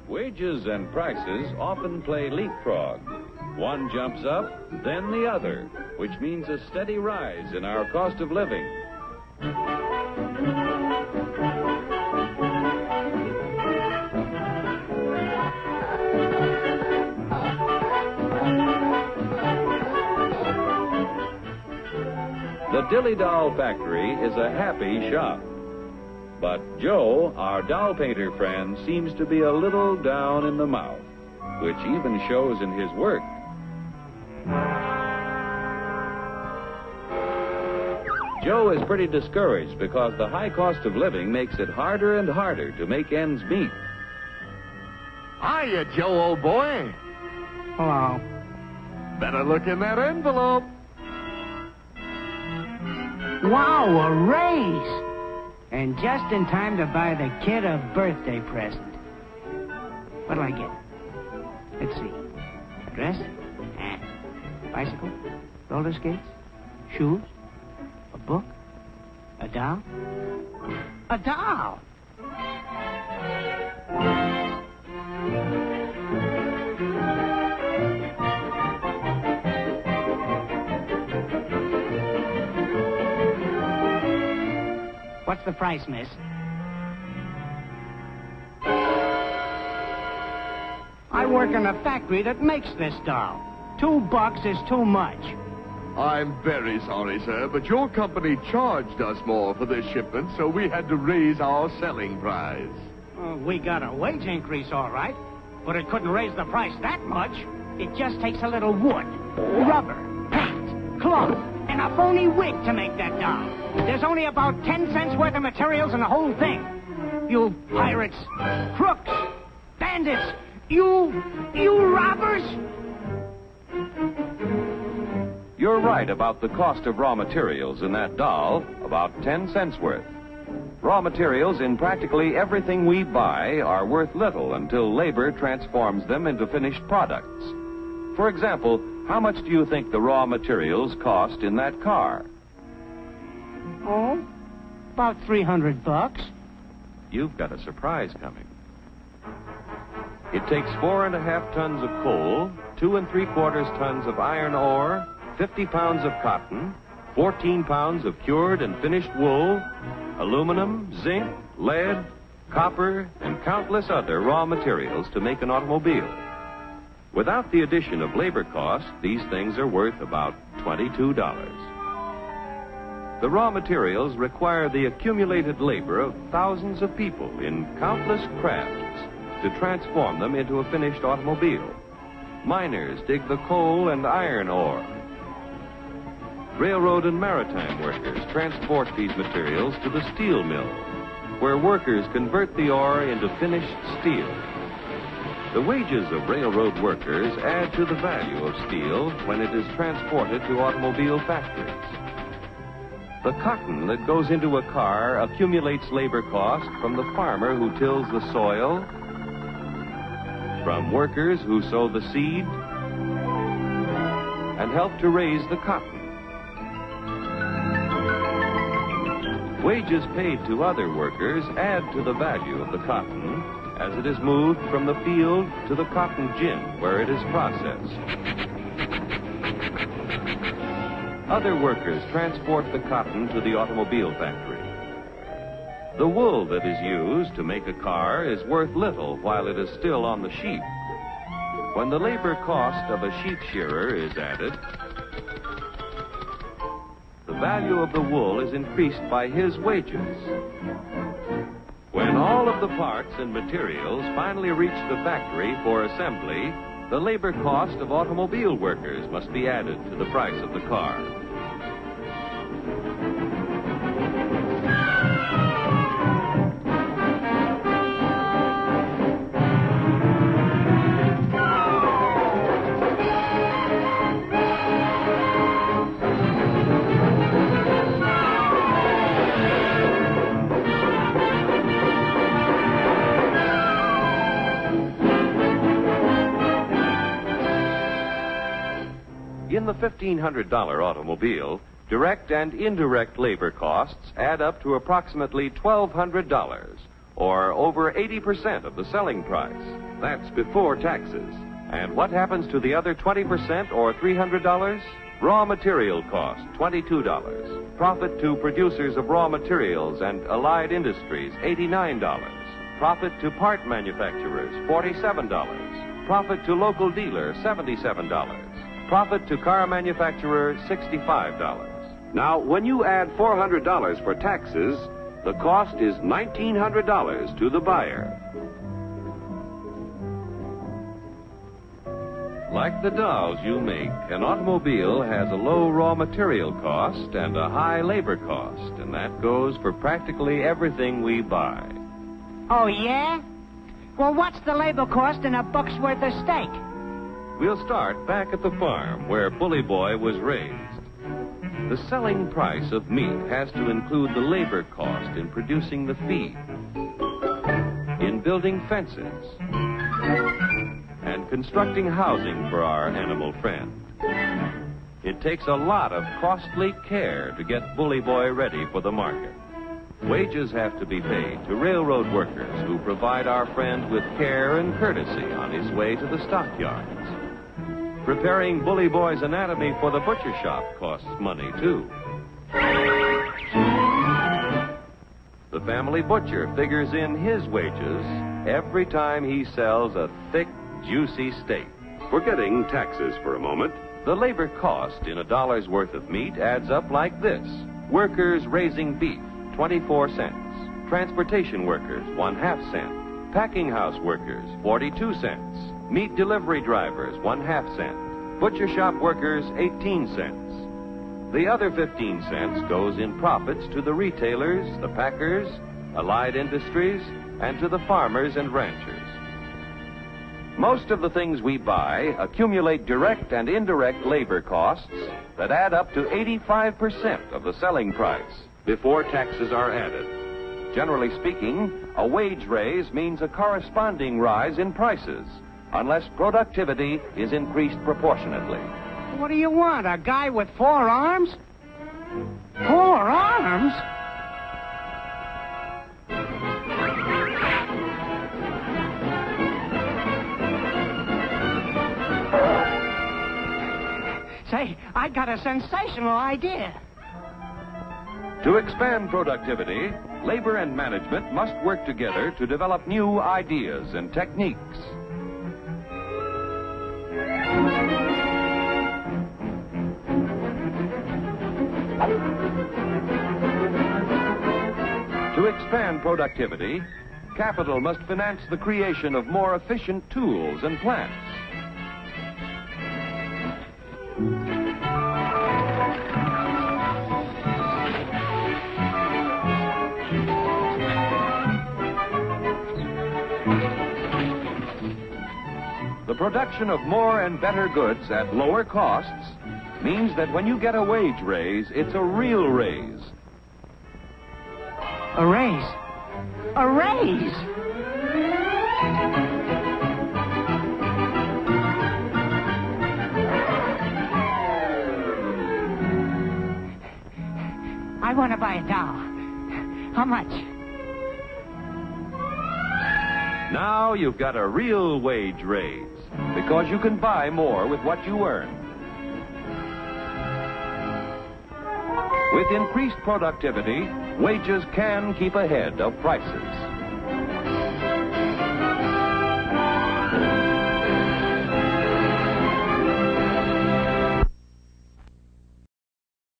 Wages and prices often play leapfrog. One jumps up, then the other, which means a steady rise in our cost of living. The Dilly Doll Factory is a happy shop. But Joe, our doll painter friend, seems to be a little down in the mouth, which even shows in his work. Joe is pretty discouraged because the high cost of living makes it harder and harder to make ends meet. Hiya, Joe, old boy. Hello. Better look in that envelope. Wow, a raise! And just in time to buy the kid a birthday present. What'll I get? Let's see. A dress? Bicycle? Roller skates? Shoes? A book? A doll? A doll! What's the price, miss? I work in a factory that makes this doll. $2 is too much. I'm very sorry, sir, but your company charged us more for this shipment, so we had to raise our selling price. We got a wage increase, all right, but it couldn't raise the price that much. It just takes a little wood, rubber, paint, cloth, and a phony wig to make that doll. There's only about 10 cents worth of materials in the whole thing. You pirates, crooks, bandits, you robbers! You're right about the cost of raw materials in that doll, about 10 cents worth. Raw materials in practically everything we buy are worth little until labor transforms them into finished products. For example, how much do you think the raw materials cost in that car? Oh, about $300. You've got a surprise coming. It takes 4.5 tons of coal, 2 3/4 tons of iron ore, 50 pounds of cotton, 14 pounds of cured and finished wool, aluminum, zinc, lead, copper, and countless other raw materials to make an automobile. Without the addition of labor costs, these things are worth about $22. The raw materials require the accumulated labor of thousands of people in countless crafts to transform them into a finished automobile. Miners dig the coal and iron ore. Railroad and maritime workers transport these materials to the steel mill, where workers convert the ore into finished steel. The wages of railroad workers add to the value of steel when it is transported to automobile factories. The cotton that goes into a car accumulates labor cost from the farmer who tills the soil, from workers who sow the seed, and help to raise the cotton. Wages paid to other workers add to the value of the cotton as it is moved from the field to the cotton gin where it is processed. Other workers transport the cotton to the automobile factory. The wool that is used to make a car is worth little while it is still on the sheep. When the labor cost of a sheep shearer is added, the value of the wool is increased by his wages. When all of the parts and materials finally reach the factory for assembly, the labor cost of automobile workers must be added to the price of the car. the $1,500 automobile, direct and indirect labor costs add up to approximately $1,200, or over 80% of the selling price. That's before taxes. And what happens to the other 20%, or $300? Raw material cost, $22. Profit to producers of raw materials and allied industries, $89. Profit to part manufacturers, $47. Profit to local dealer, $77. Profit to car manufacturer, $65. Now, when you add $400 for taxes, the cost is $1,900 to the buyer. Like the dolls you make, an automobile has a low raw material cost and a high labor cost, and that goes for practically everything we buy. Oh, yeah? Well, what's the labor cost in a buck's worth of steak? We'll start back at the farm where Bully Boy was raised. The selling price of meat has to include the labor cost in producing the feed, in building fences, and constructing housing for our animal friend. It takes a lot of costly care to get Bully Boy ready for the market. Wages have to be paid to railroad workers who provide our friend with care and courtesy on his way to the stockyards. Preparing Bully Boy's anatomy for the butcher shop costs money, too. The family butcher figures in his wages every time he sells a thick, juicy steak. Forgetting taxes for a moment, the labor cost in a dollar's worth of meat adds up like this. Workers raising beef, 24 cents. Transportation workers, 1/2 cent. Packing house workers, 42 cents. Meat delivery drivers, 1/2 cent. Butcher shop workers, 18 cents. The other 15 cents goes in profits to the retailers, the packers, allied industries, and to the farmers and ranchers. Most of the things we buy accumulate direct and indirect labor costs that add up to 85% of the selling price before taxes are added. Generally speaking, a wage raise means a corresponding rise in prices, unless productivity is increased proportionately. What do you want, a guy with 4 arms? 4 arms? Say, I got a sensational idea. To expand productivity, labor and management must work together to develop new ideas and techniques. To expand productivity, capital must finance the creation of more efficient tools and plants. The production of more and better goods at lower costs means that when you get a wage raise, it's a real raise. A raise? A raise! I want to buy a doll. How much? Now you've got a real wage raise, because you can buy more with what you earn. With increased productivity, wages can keep ahead of prices.